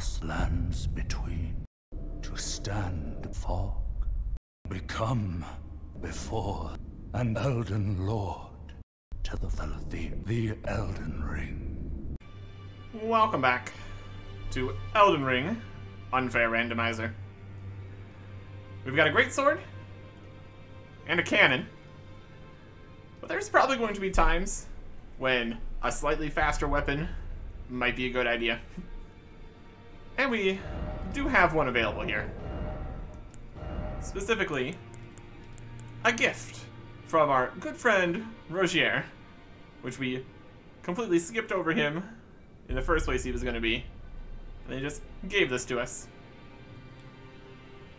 across lands between, to stand fog, become before an Elden Lord, to the Elden Ring. Welcome back to Elden Ring, Unfair Randomizer. We've got a greatsword and a cannon, but there's probably going to be times when a slightly faster weapon might be a good idea. And we do have one available here. Specifically, a gift from our good friend Rogier, which we completely skipped over him in the first place he was going to be, and they just gave this to us.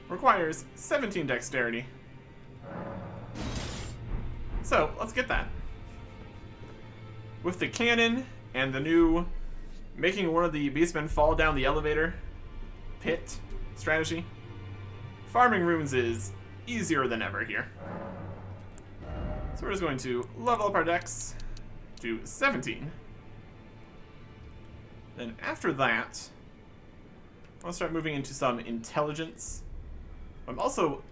Requires 17 dexterity. So, let's get that. With the cannon and the new making one of the beastmen fall down the elevator pit strategy, farming runes is easier than ever here. So we're just going to level up our dex to 17. Then after that, I'll start moving into some intelligence. I'm also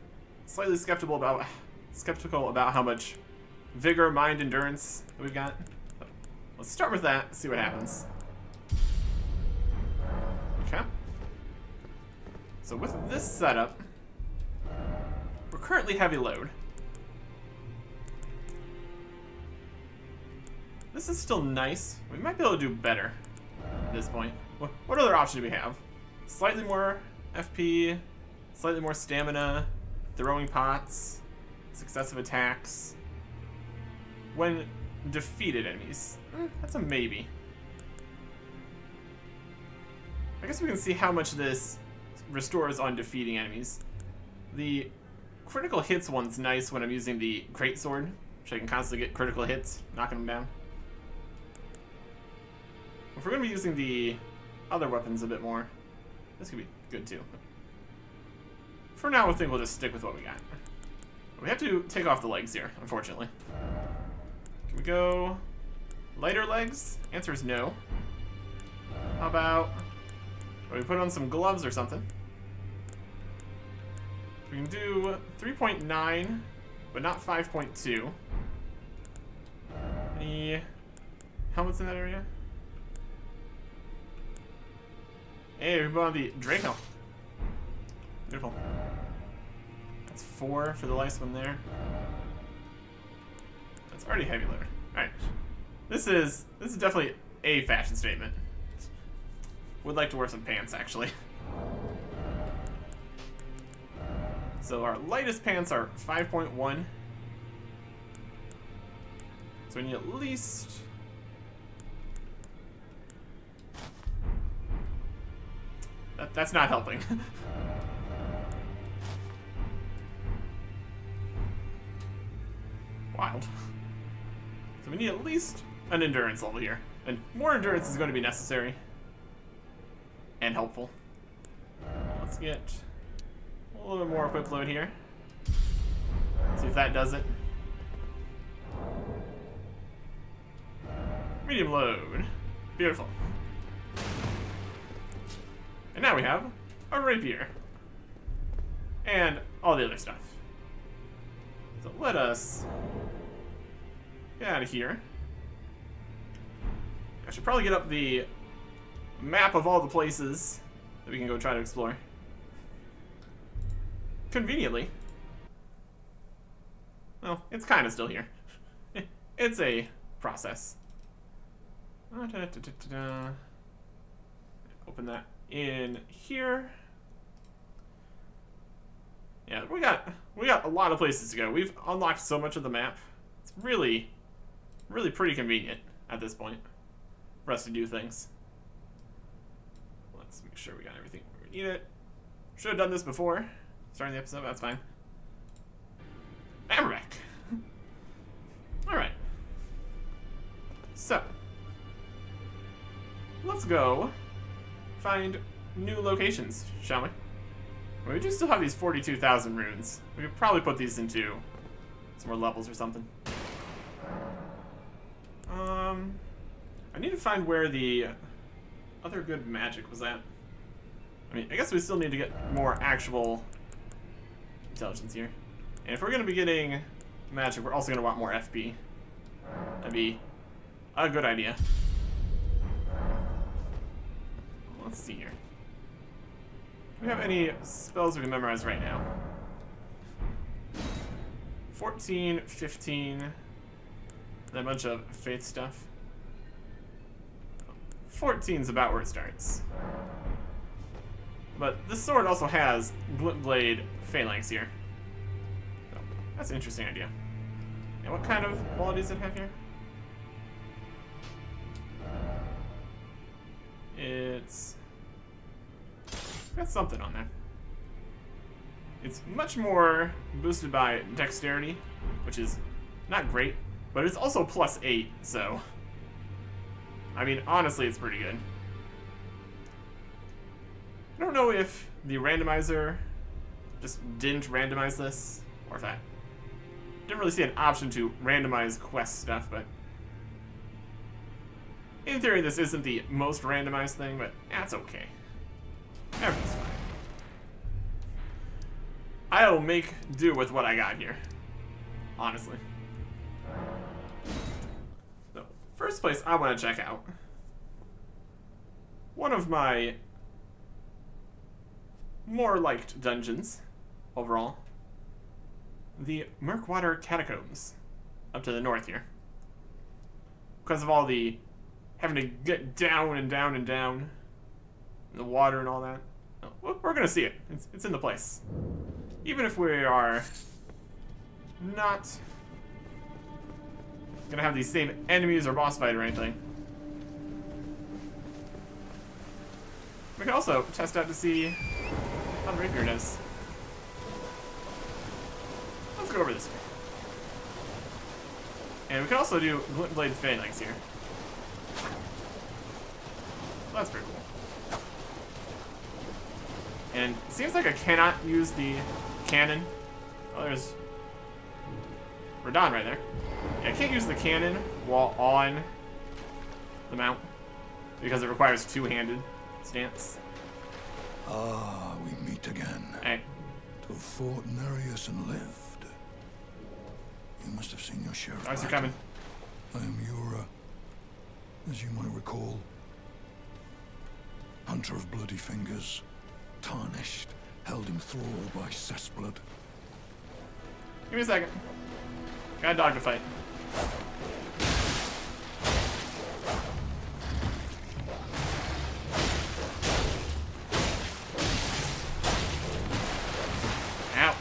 slightly skeptical about how much vigor, mind, endurance that we've got. But let's start with that, see what happens. Okay. So with this setup, we're currently heavy load. This is still nice. We might be able to do better at this point. What other option do we have? Slightly more FP, slightly more stamina, throwing pots, successive attacks. When defeated enemies. That's a maybe. I guess we can see how much this restores on defeating enemies. The critical hits one's nice when I'm using the greatsword, which I can constantly get critical hits, knocking them down. If we're going to be using the other weapons a bit more, this could be good too. For now, I think we'll just stick with what we got. We have to take off the legs here, unfortunately. Can we go lighter legs? Answer is no. How about we put on some gloves or something? We can do 3.9, but not 5.2. Any helmets in that area? Hey, we put on the Draco. Beautiful. That's 4 for the last one there. That's already heavy loader. Alright. This is definitely a fashion statement. Would like to wear some pants, actually. So our lightest pants are 5.1. So we need at least... That's not helping. Wild. So we need at least an endurance level here. And more endurance is going to be necessary. And helpful. Let's get a little bit more equip load here. See if that does it. Medium load. Beautiful. And now we have a rapier. And all the other stuff. So let us get out of here. I should probably get up the map of all the places that we can go try to explore. Conveniently. Well, it's kind of still here. It's a process. Open that in here. Yeah, we got a lot of places to go. We've unlocked so much of the map. It's really pretty convenient at this point for us to do things. Let's make sure we got everything where we need it. Should have done this before starting the episode. That's fine. And we're back. All right. So let's go find new locations, shall we? We do still have these 42,000 runes. We could probably put these into some more levels or something. I need to find where the other good magic was at. I mean, I guess we still need to get more actual intelligence here. And if we're going to be getting magic, we're also going to want more FP. That'd be a good idea. Let's see here. Do we have any spells we can memorize right now? 14, 15, and a bunch of faith stuff. 14's about where it starts. But this sword also has Glint Blade Phalanx here. So, that's an interesting idea. And what kind of qualities does it have here? It's got something on there. It's much more boosted by dexterity, which is not great, but it's also +8, so I mean, honestly, it's pretty good. I don't know if the randomizer just didn't randomize this, or if I didn't really see an option to randomize quest stuff, but in theory, this isn't the most randomized thing, but that's okay. Everything's fine. I'll make do with what I got here, honestly. So, first place I want to check out, one of my more liked dungeons overall, the Murkwater Catacombs, up to the north here. Because of all the having to get down and down and down, the water and all that. Oh, we're gonna see it. It's in the place. Even if we are not gonna have these same enemies or boss fight or anything. We can also test out to see how the rapier does. Let's go over this way. And we can also do Glint Blade Phalanx here. That's pretty cool. And it seems like I cannot use the cannon. Oh, there's Radon right there. Yeah, I can't use the cannon while on the mount because it requires two-handed stance. Ah, we meet again. Hey. To have fought Nereus and lived. You must have seen your share of How's it battle. coming? I am Yura, as you might recall. Hunter of bloody fingers, tarnished, held in thrall by Cessblood. Give me a second. Got a dog to fight. Ow.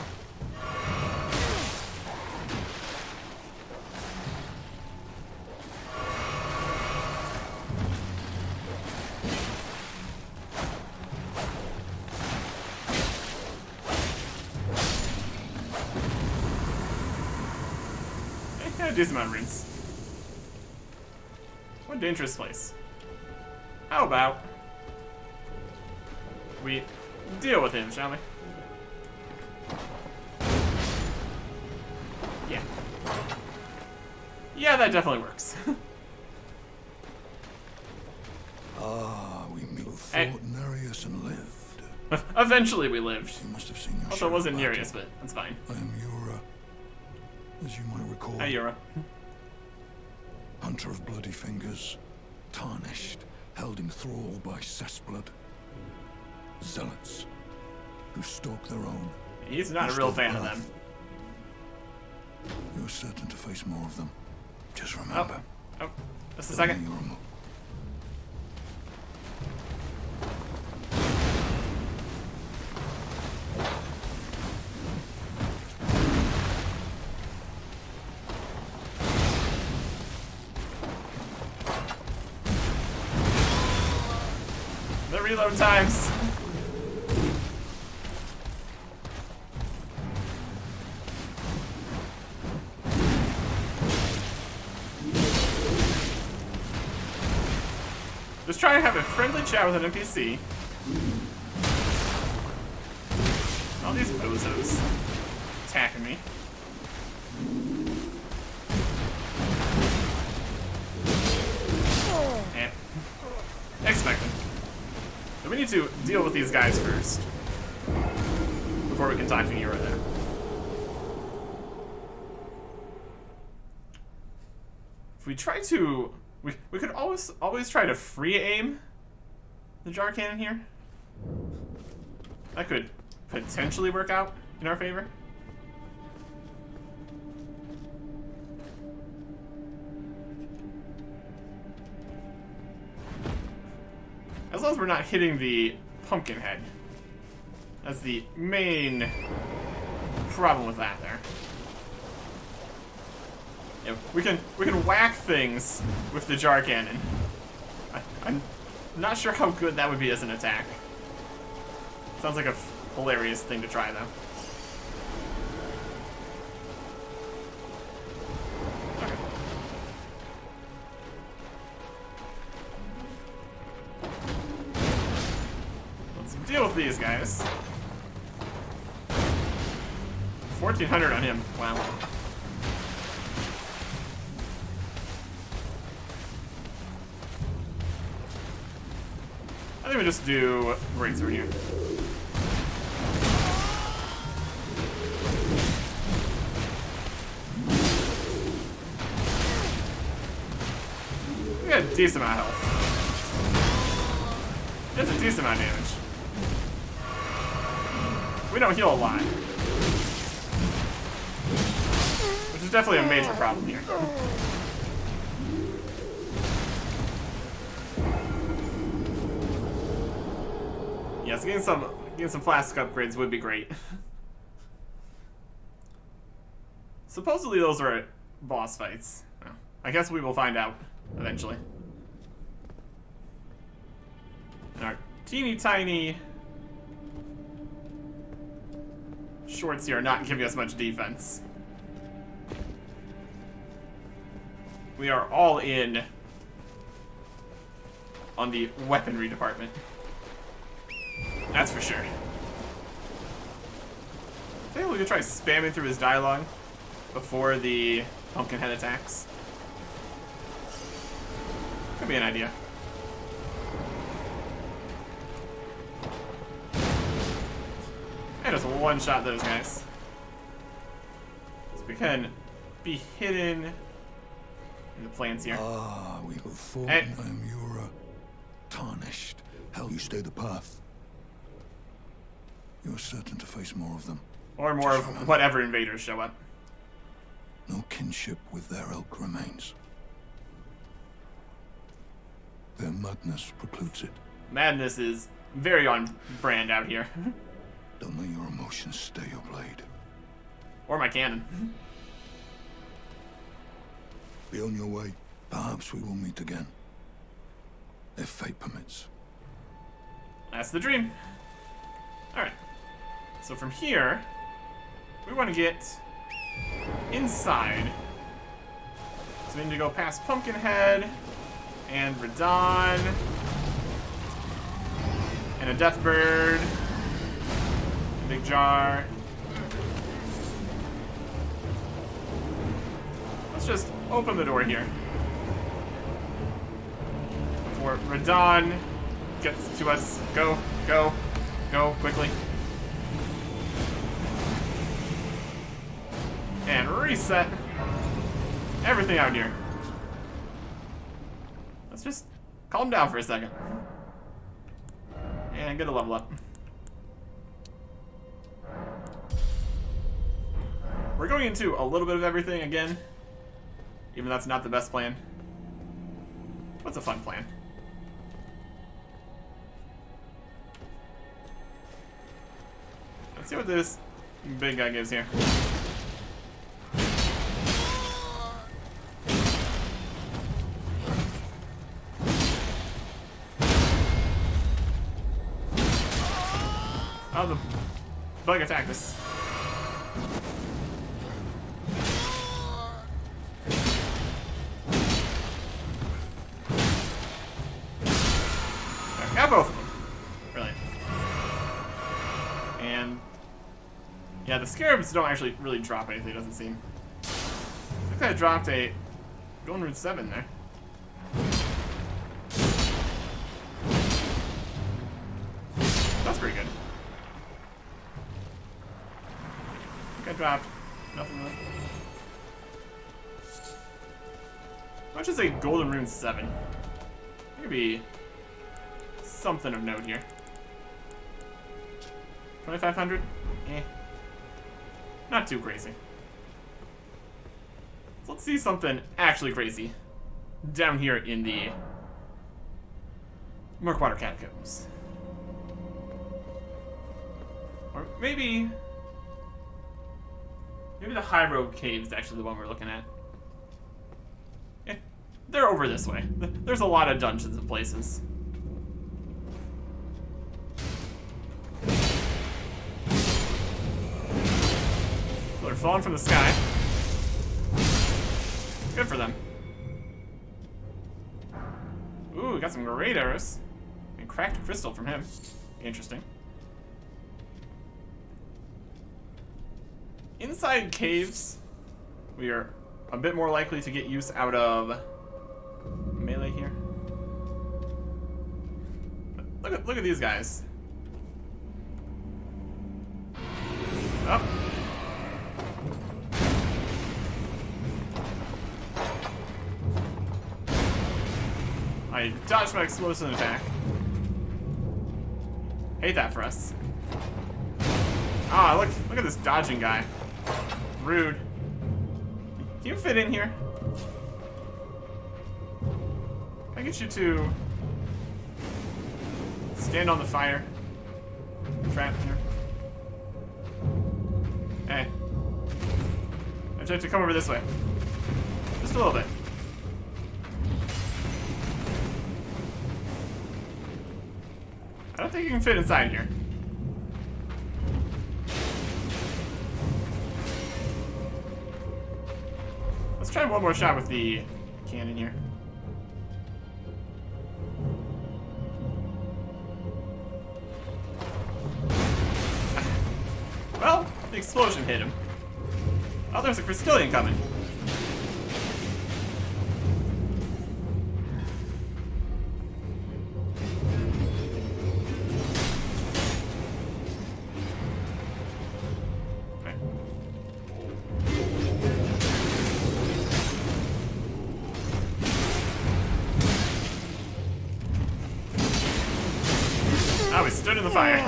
A decent amount of rings. What a dangerous place. How about we deal with him, shall we? Yeah. Yeah, that definitely works. Ah, we meet. Fought Hey. Nereus and lived. Eventually we lived. You must have seen your Also, share it wasn't of battle. Nereus, but that's fine. I am Yura, as you might recall. Hi, Yura. Hunter of bloody fingers, tarnished, held in thrall by Cessblood. Zealots, who stalk their own. He's not a real fan of them. You're certain to face more of them. Just remember. Oh, just a second. You're a The reload times. Just try to have a friendly chat with an NPC. All these bozos attacking me. Eh. Expected. So we need to deal with these guys first before we can talk to Nero there. If we try to... We could always try to free aim the jar cannon here. That could potentially work out in our favor. As long as we're not hitting the pumpkin head. That's the main problem with that there. Yeah, we can whack things with the jar cannon. I'm not sure how good that would be as an attack. Sounds like a hilarious thing to try, though. Okay. Let's deal with these guys. 1,400 on him. Wow. I think we just do greatsword here. We got a decent amount of health. That's a decent amount of damage. We don't heal a lot. Which is definitely a major problem here. Yes, getting some flask upgrades would be great. Supposedly those are boss fights. Well, I guess we will find out eventually. And our teeny tiny shorts here are not giving us much defense. We are all in on the weaponry department. That's for sure. I think we could try spamming through his dialogue before the pumpkin head attacks. Could be an idea. And just one-shot those guys. So we can be hidden in the plants here. Ah, we have fought Hey. Naimura. Tarnished. Hell, you stay the path. You're certain to face more of them. Or more Just of remember, whatever invaders show up. no kinship with their ilk remains. Their madness precludes it. Madness is very on brand out here. Don't let your emotions stay your blade. Or my cannon. Be on your way. Perhaps we will meet again. If fate permits. That's the dream. Alright. So from here, we want to get inside. So we need to go past Pumpkinhead and Radon and a Deathbird, a big jar. Let's just open the door here before Radon gets to us. Go, go, go quickly. And reset everything out here. Let's just calm down for a second. And get a level up. We're going into a little bit of everything again. Even though that's not the best plan. What's a fun plan? Let's see what this big guy gives here. Oh, the bug attacked us. Okay, got both of them. Brilliant. And yeah, the scarabs don't actually really drop anything, it doesn't seem. I think I dropped a Golden Root 7 there. dropped. Nothing really. How much is a golden rune 7? Maybe something of note here. 2,500? Eh. Not too crazy. So let's see something actually crazy down here in the Murkwater Catacombs. Or maybe the High Road Cave is actually the one we're looking at. Yeah, they're over this way. There's a lot of dungeons and places. They're falling from the sky. Good for them. Ooh, we got some great arrows. And cracked crystal from him. Interesting. Inside caves, we are a bit more likely to get use out of melee here. Look at these guys. Oh. I dodged my explosive attack. Hate that for us. Ah, look at this dodging guy. Rude. Can you fit in here? Can I get you to stand on the fire? Trap here. Hey. I have to come over this way. Just a little bit. I don't think you can fit inside here. Let's try one more shot with the cannon here. Well, the explosion hit him. Oh, there's a Crystallian coming. Oh, we stood in the fire.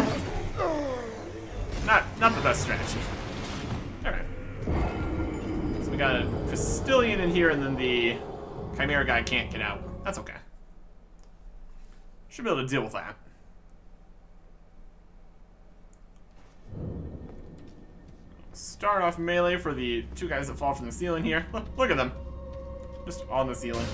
Not the best strategy. Alright. So we got a Crystallian in here, and then the Chimera guy can't get out. That's okay. Should be able to deal with that. Start off melee for the two guys that fall from the ceiling here. Look at them. Just on the ceiling.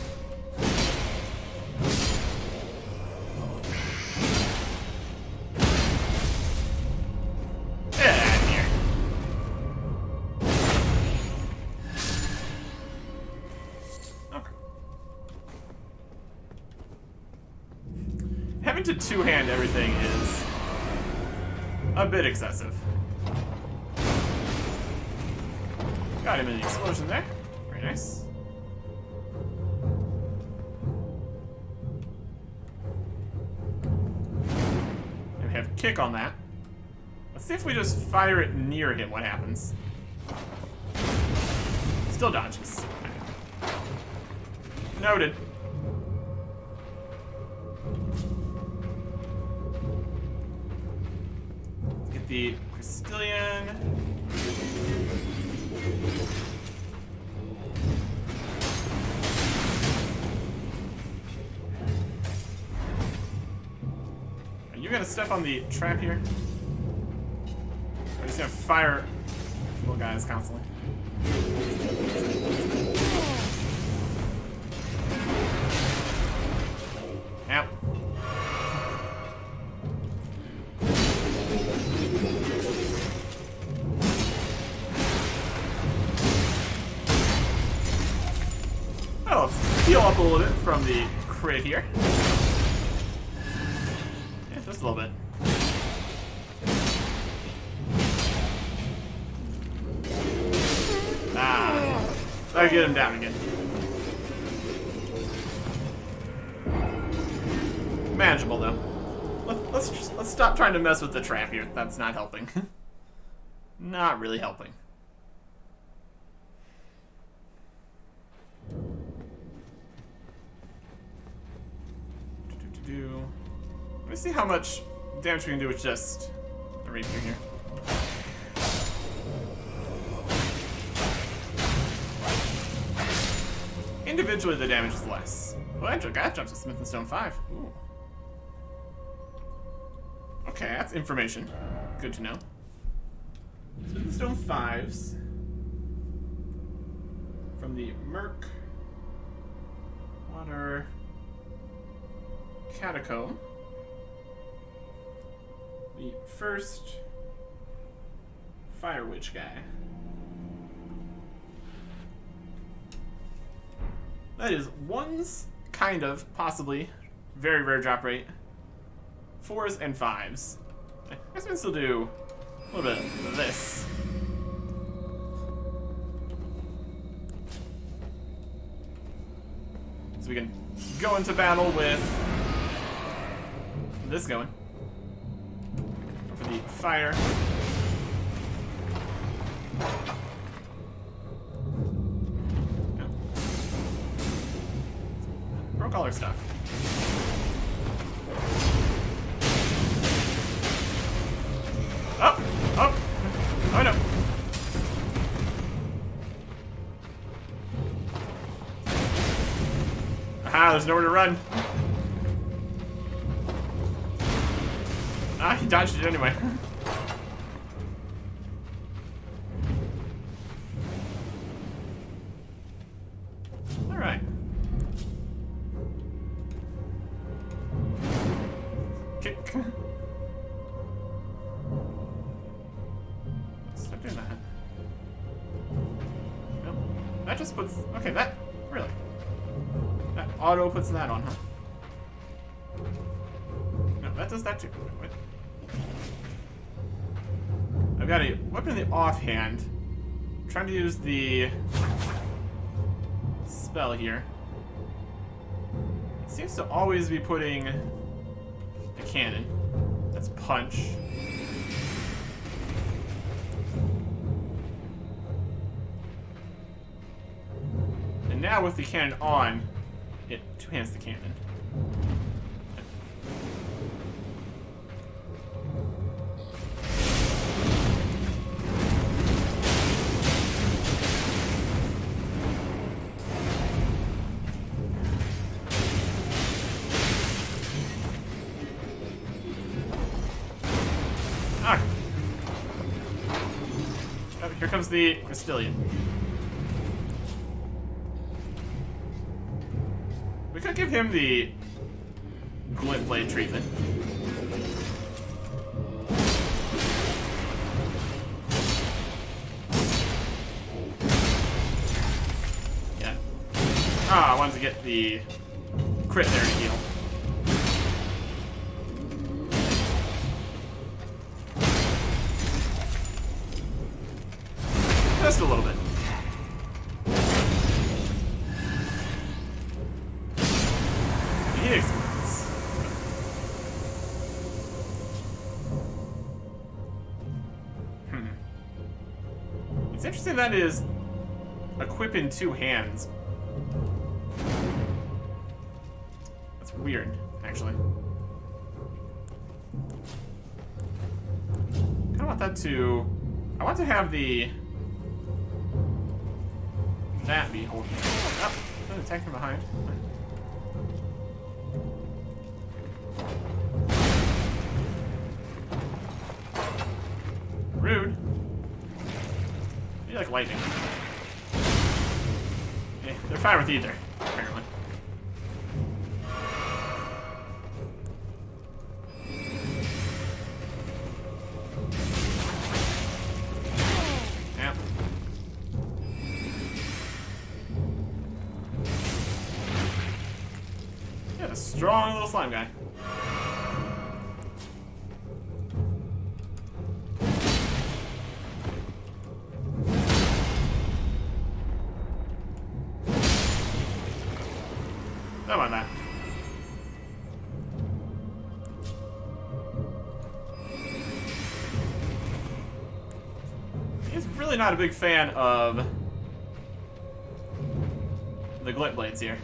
Having to two-hand everything is a bit excessive. Got him in the explosion there. Very nice. And we have kick on that. Let's see if we just fire it near him, what happens. Still dodges. Noted. The Crystallian. Are you gonna step on the trap here? Or are you just gonna fire little guys constantly? Yep. Oh, heal up a little bit from the crit here. Yeah, just a little bit. Ah, that'll get him down again. Manageable though. Let's stop trying to mess with the trap here. That's not helping. Not really helping. Let me see how much damage we can do with just a rapier here. Individually, the damage is less. Well, that jumps to Smith and Stone 5. Ooh. Okay, that's information. Good to know. Smith and Stone 5s. From the Merc Water Catacomb. The first Fire Witch guy. That is 1s, kind of, possibly. Very rare drop rate. 4s and 5s. I guess we can still do a little bit of this. So we can go into battle with this going. For the fire. Broke all our stuff. Up! Up! Oh no! Aha, there's nowhere to run. Ah, he dodged it anyway. Alright. Kick. Stop doing that. Nope. That just puts... Okay, that... Really? That auto puts that on, huh? No, that does that too. Wait. I've got a weapon in the offhand. I'm trying to use the spell here. It seems to always be putting the cannon. That's punch. And now with the cannon on, it two-hands the cannon. Ah. Oh, here comes the Castilian. We could give him the glint blade treatment. Yeah. Ah, I wanted to get the crit there to heal. Just a little bit. He explodes. It's interesting that is equip in two hands. That's weird, actually. I want that to... I want to have the... that be holding. Oh, an attack from behind. Rude. You like lightning. Yeah, they're fine with either, apparently. Yeah. Yeah, a strong little slime guy. Don't mind that. He's really not a big fan of the glint blades here.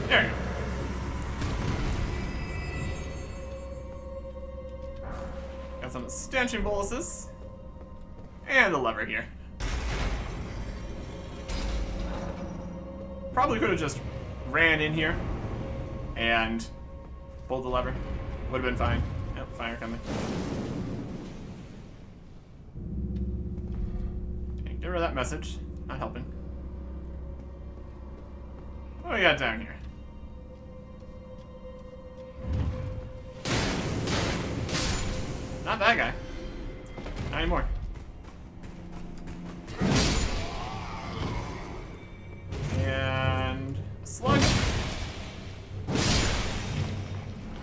There you go. Got some stanchion boluses. And the lever here. Probably could have just ran in here and pulled the lever. Would have been fine. Yep, fire coming. Okay, get rid of that message. Not helping. What do we got down here? Not that guy. Not anymore. And slug.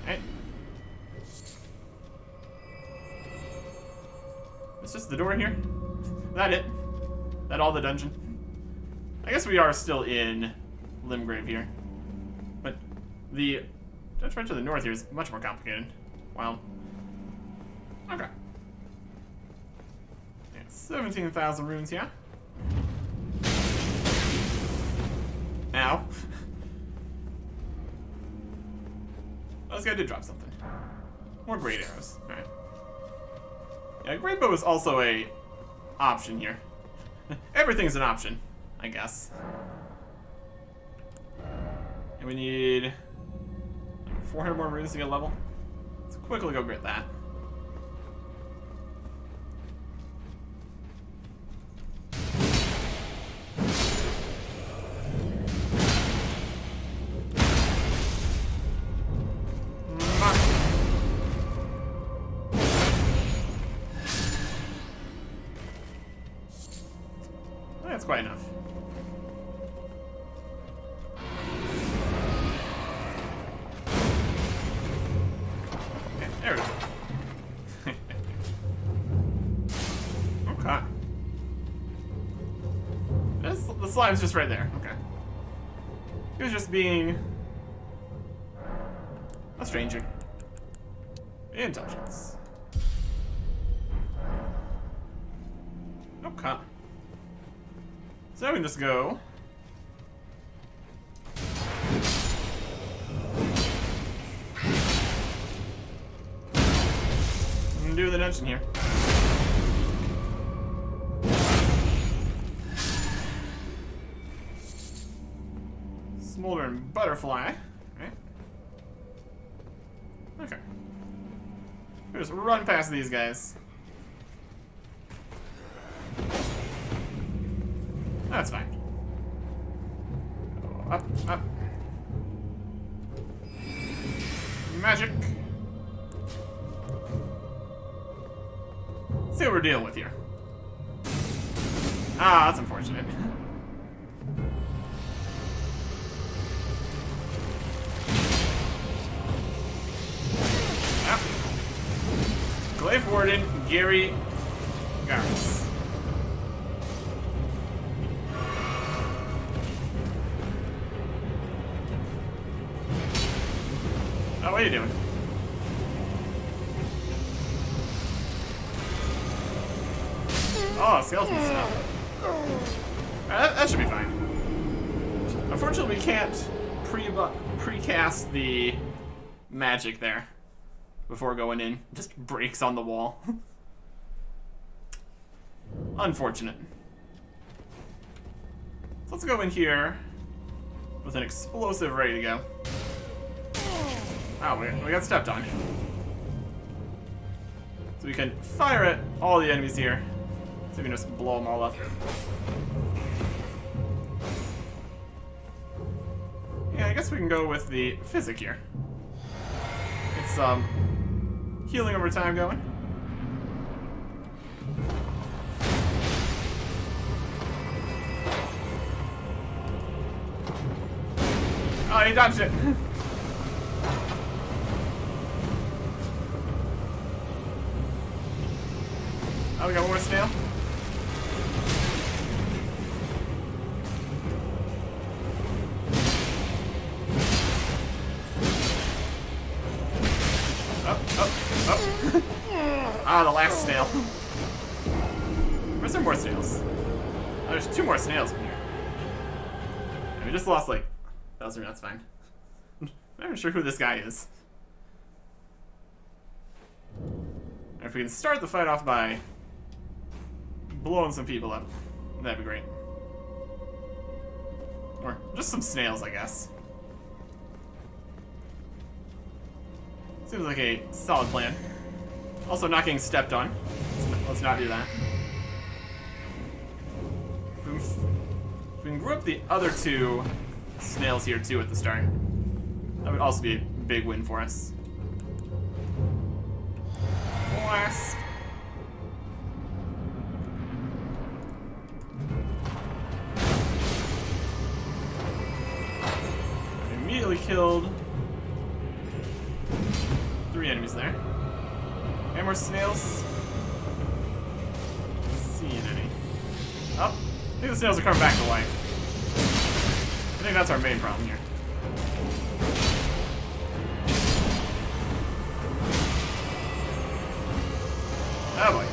Hey. Is this the door here? That it? That all the dungeon? I guess we are still in Limgrave here. But the judgment to the north here is much more complicated. Wow. Okay. Yeah, 17,000 runes here. Ow. Oh, this guy did drop something. More great arrows. Alright. Yeah, great bow is also a option here. Everything's an option, I guess. And we need 400 more runes to get level. Let's quickly go get that. That's quite enough. Okay, there we go. Okay. The slime's just right there. Okay. He was just being a stranger. Intelligence. Okay. So now we can just go. And do the dungeon here. Smoldering butterfly. Right? Okay. We'll just run past these guys. That's fine. Go up, up. Magic. Let's see what we're dealing with here. Ah, that's unfortunate. Ah. Glaive Warden, Gary Garris. Oh, what are you doing? Oh, skeleton stuff. That should be fine. Unfortunately, we can't precast the magic there before going in. It just breaks on the wall. Unfortunate. So let's go in here with an explosive ready to go. Oh, we got stepped on. So we can fire at all the enemies here. So we can just blow them all up. Yeah, I guess we can go with the physic here. It's healing over time going. Oh, he dodged it. Oh, we got one more snail. the last snail. Where's there more snails? Oh, there's 2 more snails in here. And we just lost, like... That's fine. I'm not even sure who this guy is. And if we can start the fight off by blowing some people up, that'd be great. Or just some snails, I guess. Seems like a solid plan. Also, not getting stepped on. Let's not do that. If we can group the other 2 snails here, too, at the start, that would also be a big win for us. Blast. Immediately killed 3 enemies there. Any more snails? Not seeing any. Oh, I think the snails are coming back to life. I think that's our main problem here. Oh boy.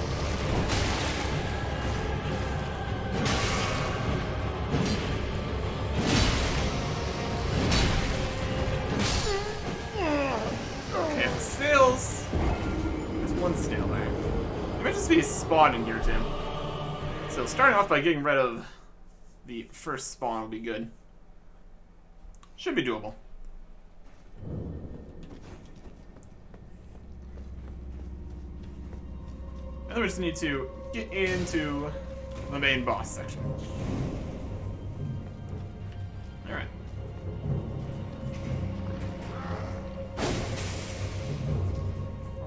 Okay, the snails. There's 1 snail there. It might just be spawned in here, Tim. So starting off by getting rid of the first spawn will be good. Should be doable. And then we just need to get into the main boss section. Alright.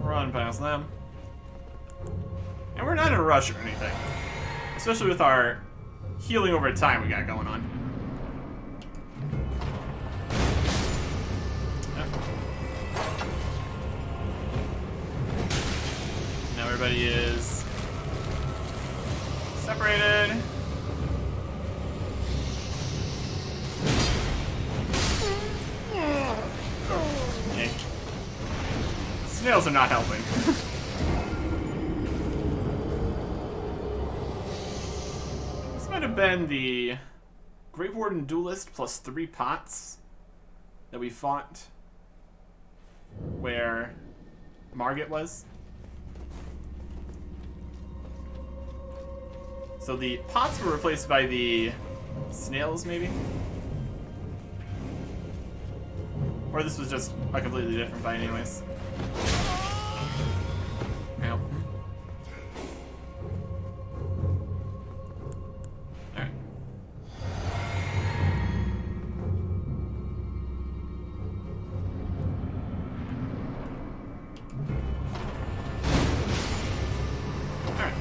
Run past them. And we're not in a rush or anything. Especially with our healing over time we got going on. Now everybody is separated. Okay. Snails are not helping. This might have been the Grave Warden Duelist plus 3 pots that we fought where Margit was. So the pots were replaced by the snails, maybe? Or this was just a completely different fight anyways. Nope. Alright. Alright.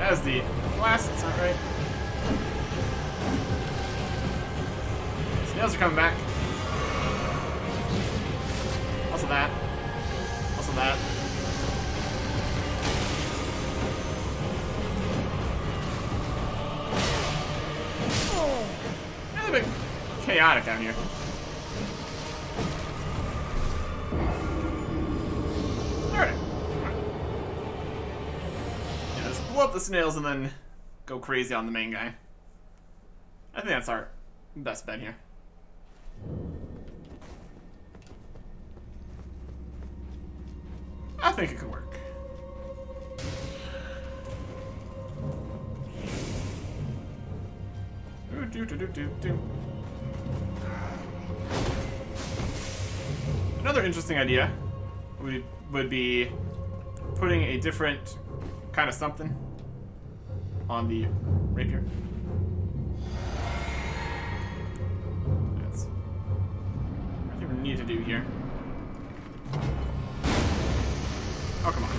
As the blast, it's not right. Snails are coming back. Also that. Also that. Yeah, they're a bit chaotic down here. Alright. Blow up the snails and then go crazy on the main guy. I think that's our best bet here. I think it could work. Another interesting idea would be putting a different kind of something on the rapier. That's what we need to do here. Oh, come on.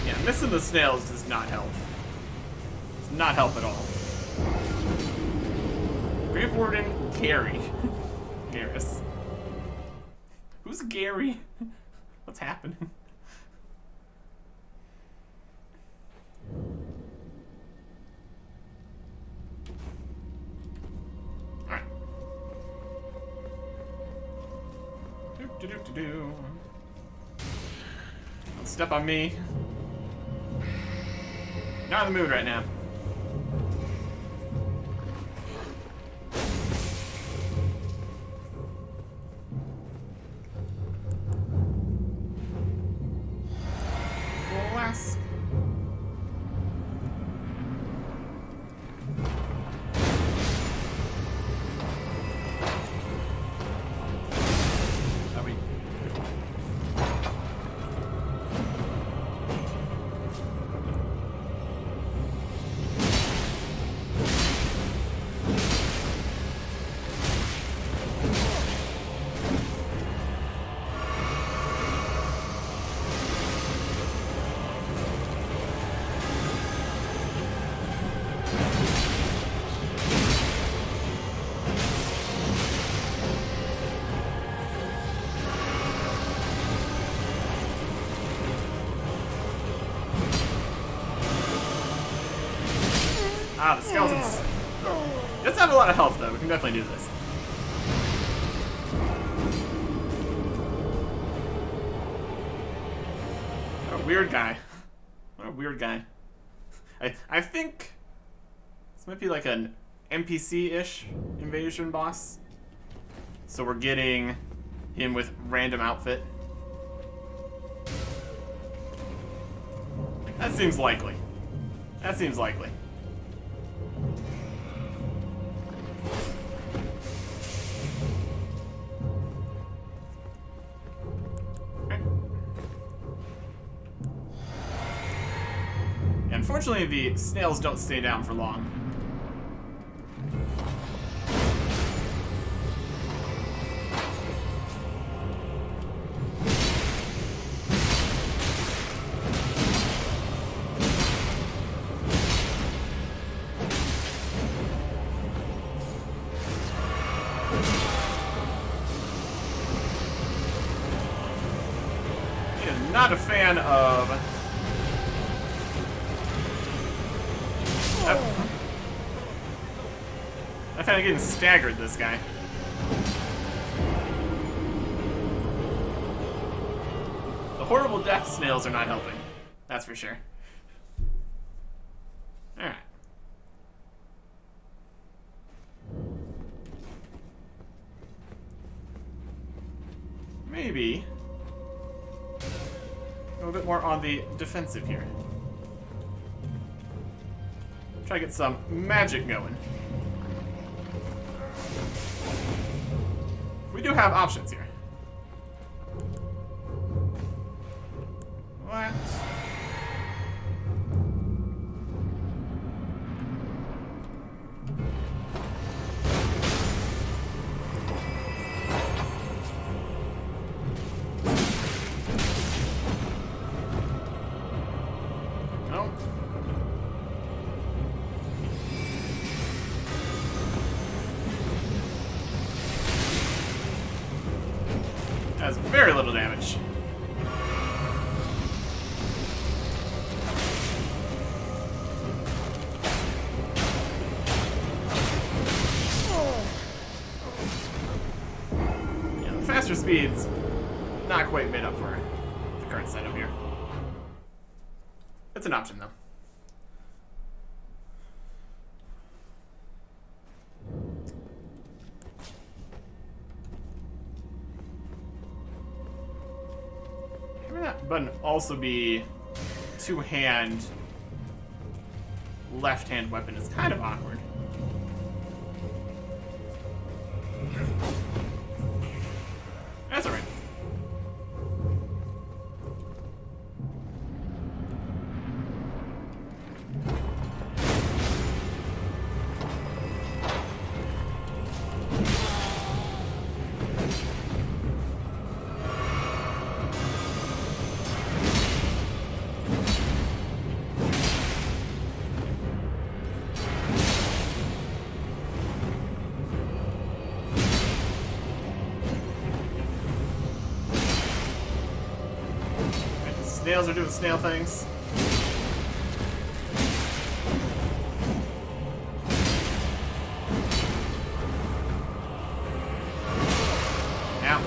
Yeah, missing the snails does not help. Does not help at all. Grave Warden Gary. Garrus. Who's Gary? What's happening? Alright. Do. Don't step on me. Not in the mood right now. Flask. Are we? Ah, the skeletons. Let's have a lot of health, though. We can definitely do this. What a weird guy. What a weird guy. I think this might be like an NPC-ish invasion boss. So we're getting him with random outfit. That seems likely. That seems likely. Unfortunately, the snails don't stay down for long. He is not a fan of... I'm kind of getting staggered, this guy. The horrible death snails are not helping. That's for sure. Alright. Maybe go a bit more on the defensive here. Try to get some magic going. We do have options here. What? No. Has very little damage. Yeah, the faster speed's not quite made up for the current setup here. It's an option, though. That button also be two-hand, left-hand weapon. It's kind of awkward. That's alright. snails are doing snail things. Yeah.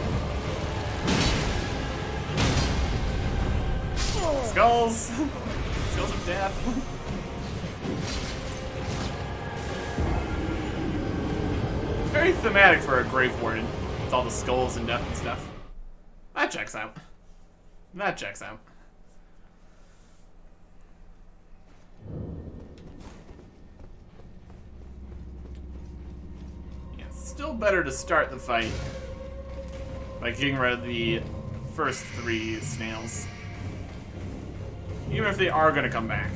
Skulls! Skulls of death. Very thematic for a Grave Warden, with all the skulls and death and stuff. That checks out. That checks out. Yeah, it's still better to start the fight by getting rid of the first 3 snails. Even if they are going to come back.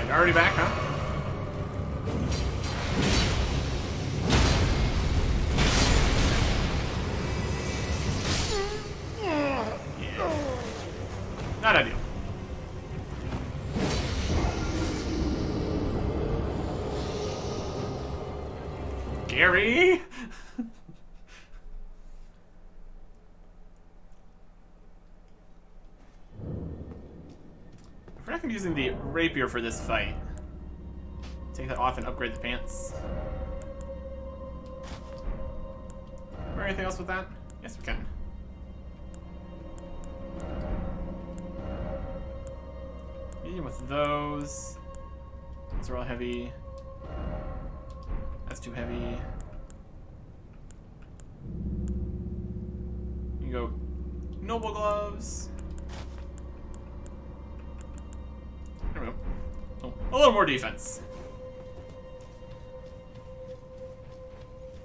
You're already back, huh? Yeah. Not ideal. Gary! We're not going to be using the rapier for this fight. Take that off and upgrade the pants. Or anything else with that? Yes, we can. Medium with those. Those are all heavy. That's too heavy. You can go noble gloves. There we go. Oh, a little more defense.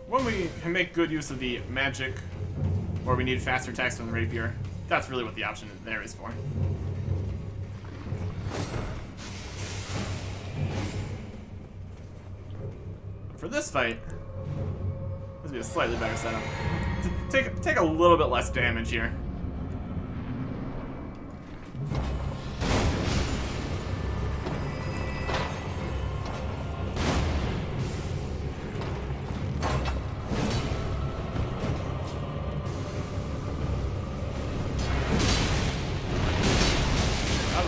When we can make good use of the magic, or we need faster attacks from the rapier, that's really what the option there is for. For this fight, this will be a slightly better setup. Take a little bit less damage here.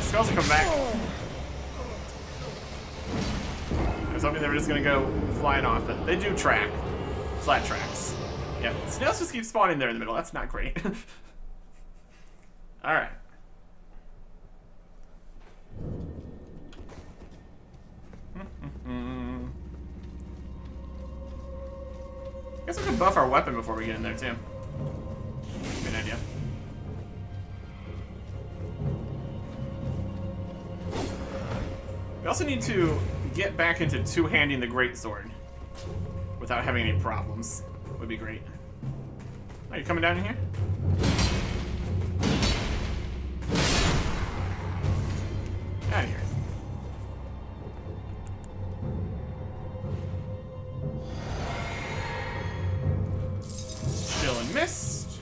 Skulls will come back. I was hoping they were just gonna go flying off, but they do track. Flat tracks. Yeah, snails just keep spawning there in the middle. That's not great. Alright. Guess we can buff our weapon before we get in there, too. Good idea. We also need to get back into two-handing the greatsword without having any problems. Would be great. Are you coming down in here? Out of here. Chill and mist.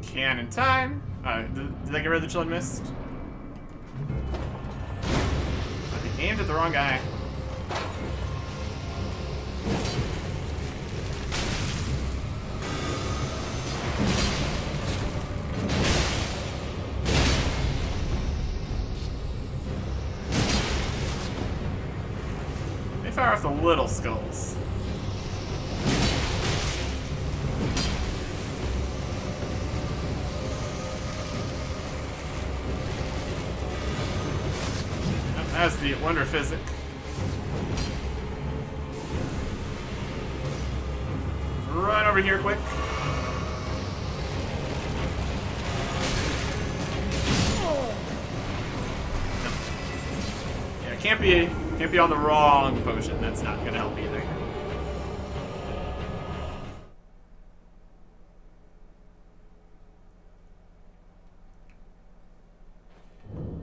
Cannon time. Did I get rid of the chill and mist? I aimed at the wrong guy. They fire off the little skulls. That's the wonder physic. Run over here quick. Yeah, can't be on the wrong potion. That's not gonna help either.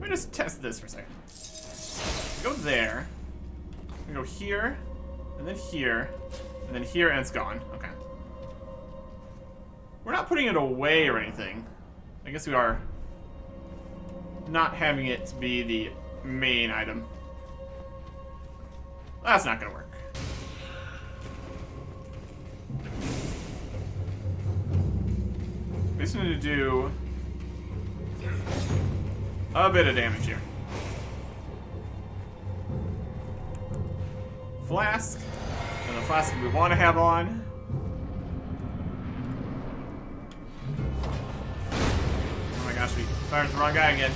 Let me just test this for a second. Go there. We go here, and then here, and it's gone. Okay. We're not putting it away or anything. I guess we are not having it to be the main item. That's not gonna work. We just need to do a bit of damage here. Flask, and the flask we want to have on. Oh my gosh, we fired the wrong guy again.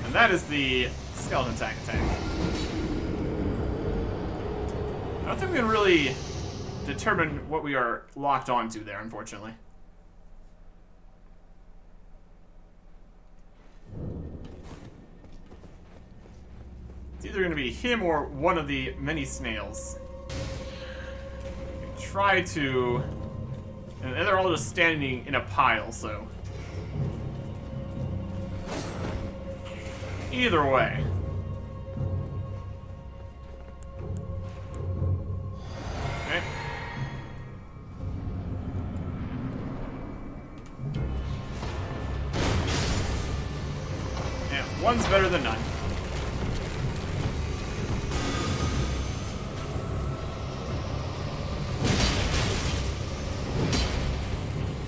And that is the skeleton tank attack. I don't think we can really determine what we are locked onto there, unfortunately. It's either going to be him or one of the many snails. We try to... And they're all just standing in a pile, so... Either way. Okay. Yeah, one's better than none.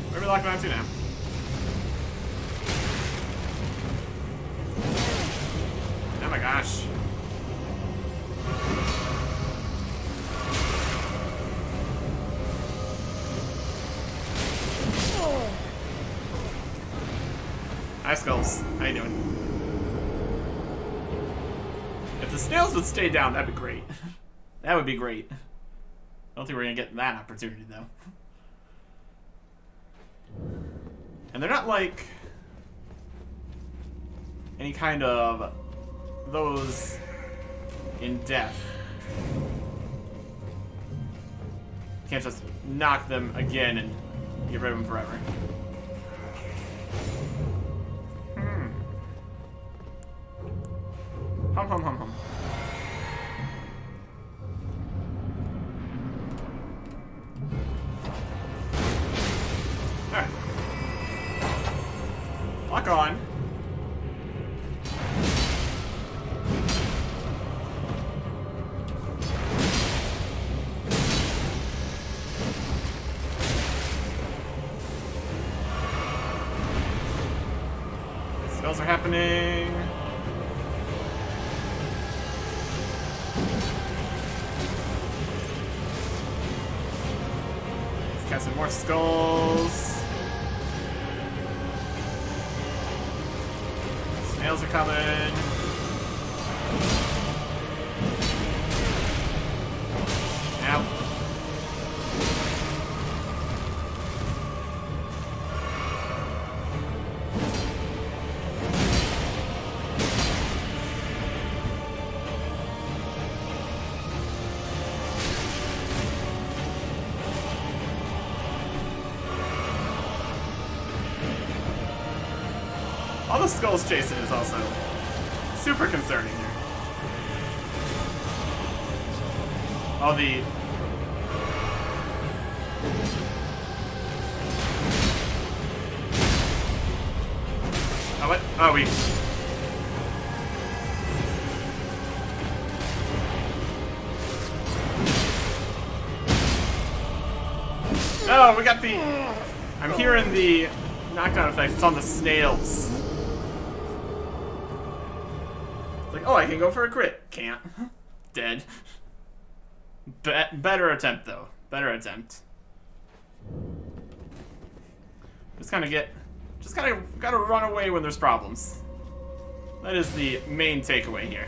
Where are we locking on to now? Oh my gosh. Hi, Skulls. How you doing? If the snails would stay down, that'd be great. That would be great. I don't think we're gonna get that opportunity, though. And they're not like any kind of those in death. Can't just knock them again and get rid of them forever. Hum hum hum hum. Alright. Lock on. Spells are happening. Let's cast some more skulls. Snails are coming. Ow. All the skulls chasing is also super concerning here. All the... Oh, what? Oh, we... Oh, we got the... I'm hearing the knockdown effect. It's on the snails. Like, oh, I can go for a crit. Can't. Dead. Better attempt, though. Better attempt. Just kind of gotta run away when there's problems. That is the main takeaway here.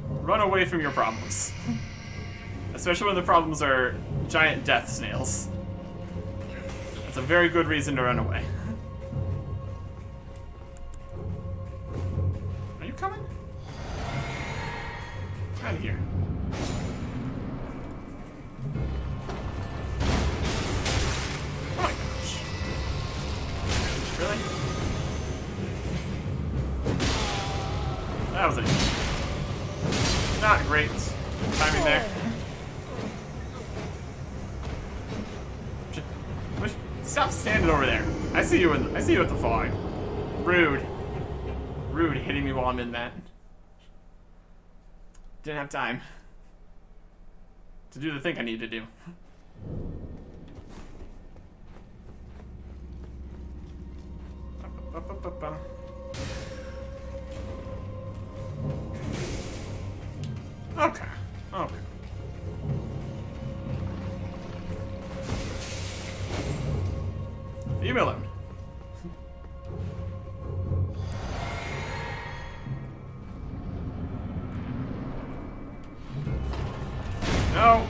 Run away from your problems. Especially when the problems are giant death snails. That's a very good reason to run away. Are you coming? Out of here. Oh my gosh. Really? Not great timing there. Stop standing over there. I see you at the fog. Rude. Rude hitting me while I'm in that. Didn't have time to do the thing I need to do. Okay. Okay. Leave me alone. No.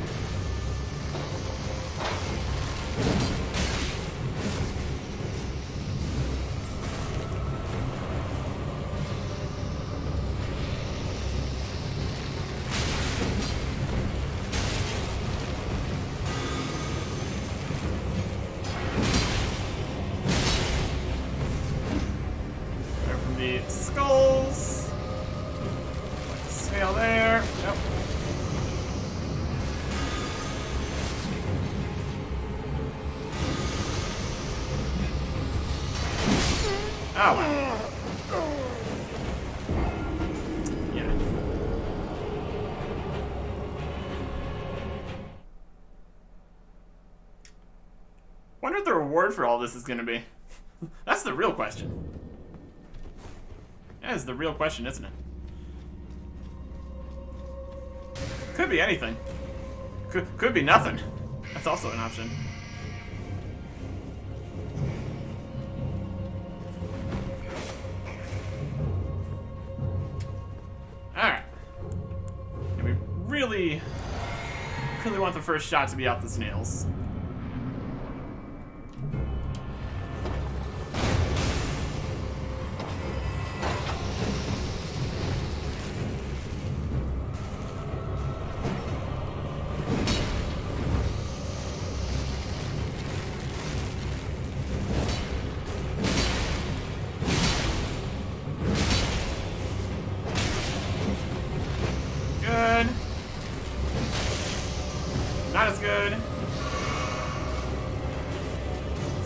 There from the skulls. Like the snail there. Nope. Oh, wow. Yeah. Wonder what the reward for all this is gonna be. That's the real question. That is the real question, isn't it? Could be anything. Could be nothing. That's also an option. Alright. And we really want the first shot to be out the snails. Good. Not as good.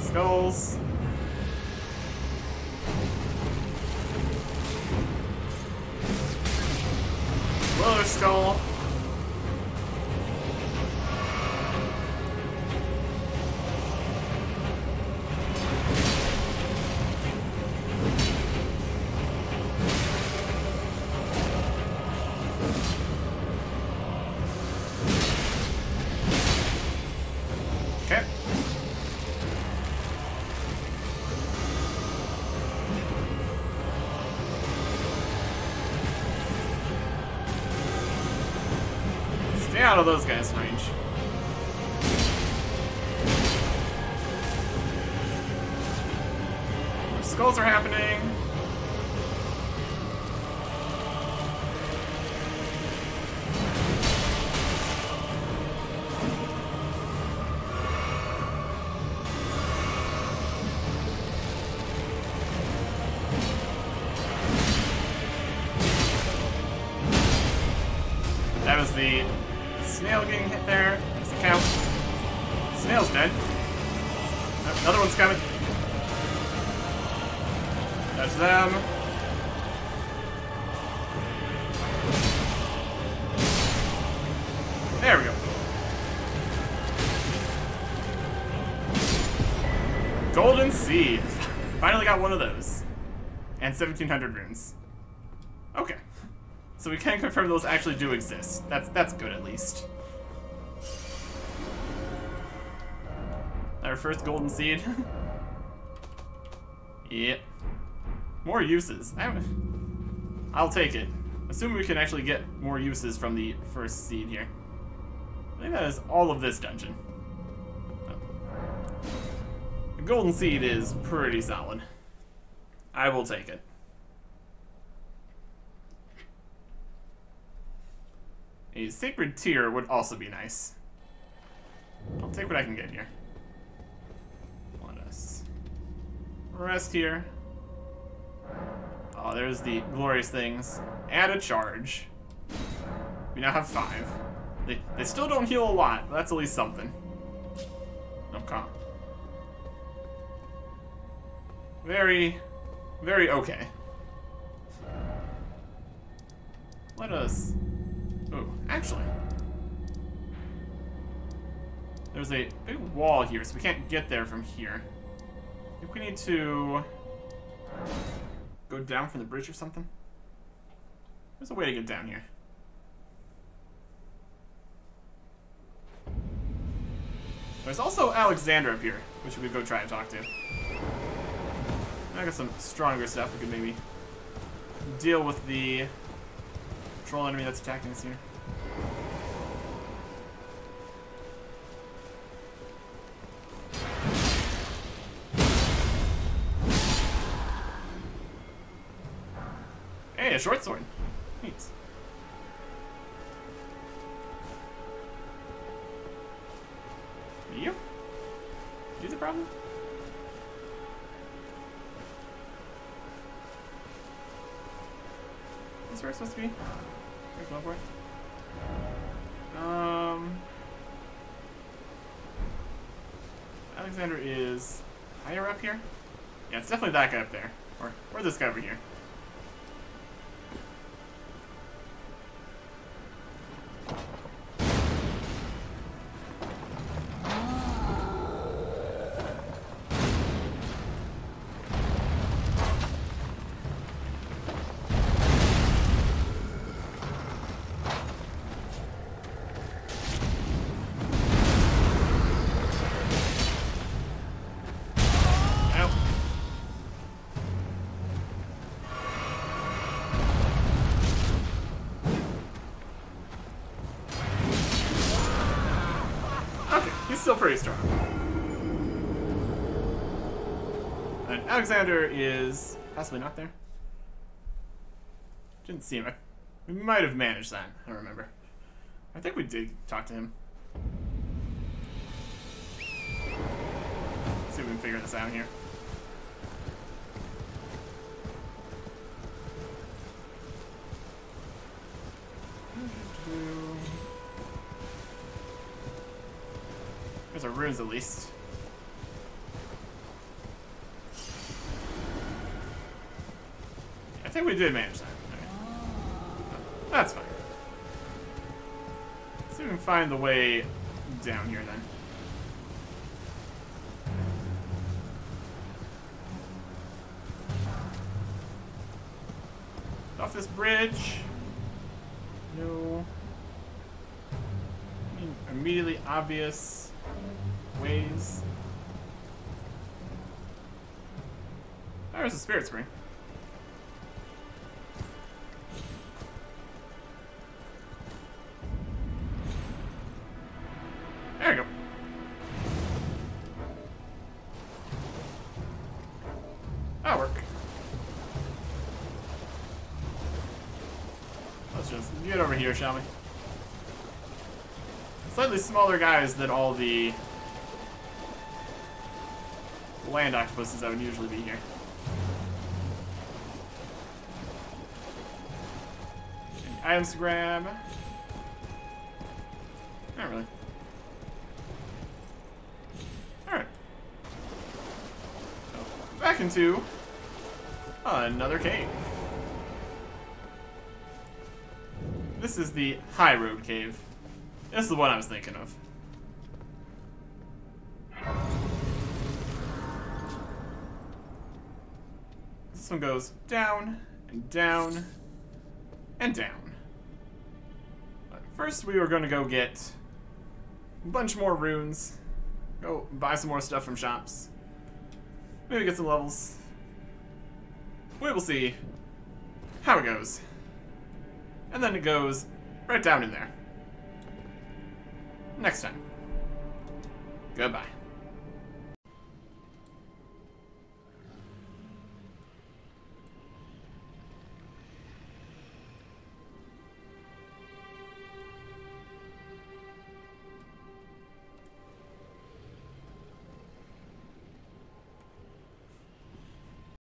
Skulls. Another skull. Okay. Stay out of those guys' range. More skulls are happening. That was the snail getting hit there. Does it count? Snail's dead. Oh, another one's coming. That's them. There we go. Golden Seed. Finally got one of those. And 1,700 runes. Okay. So we can confirm those actually do exist. That's good at least. Our first golden seed. Yep. More uses. I'll take it. Assuming we can actually get more uses from the first seed here. I think that is all of this dungeon. Oh. The golden seed is pretty solid. I will take it. A sacred tear would also be nice. I'll take what I can get here. Let us rest here. Oh, there's the glorious things. Add a charge. We now have 5. They still don't heal a lot, but that's at least something. Okay. Very, very okay. Let us... Oh, actually. There's a big wall here, so we can't get there from here. I think we need to go down from the bridge or something. There's a way to get down here. There's also Alexander up here, which we could go try and talk to. I got some stronger stuff. We could maybe deal with the troll enemy that's attacking us here. Hey, a short sword. Neat. You? You the problem? Is where it's supposed to be? There's one for it. Alexander is higher up here? Yeah, it's definitely that guy up there. Or this guy over here. Still pretty strong. And Alexander is possibly not there. Didn't see him. We might have managed that. I don't remember. I think we did talk to him. Let's see if we can figure this out here. There's our runes at least. I think we did manage that. Okay. That's fine. Let's see if we can find the way down here then. Off this bridge. No. Immediately obvious ways. There's a spirit spring. There we go. That'll work. Let's just get over here, shall we? Slightly smaller guys than all the land octopuses that would usually be here. Any items to grab? Not really. Alright. So, back into another cave. This is the High Road Cave. This is the one I was thinking of. This one goes down, and down, and down. But first we were going to go get a bunch more runes, go buy some more stuff from shops, maybe get some levels. We will see how it goes. And then it goes right down in there. Next time. Goodbye.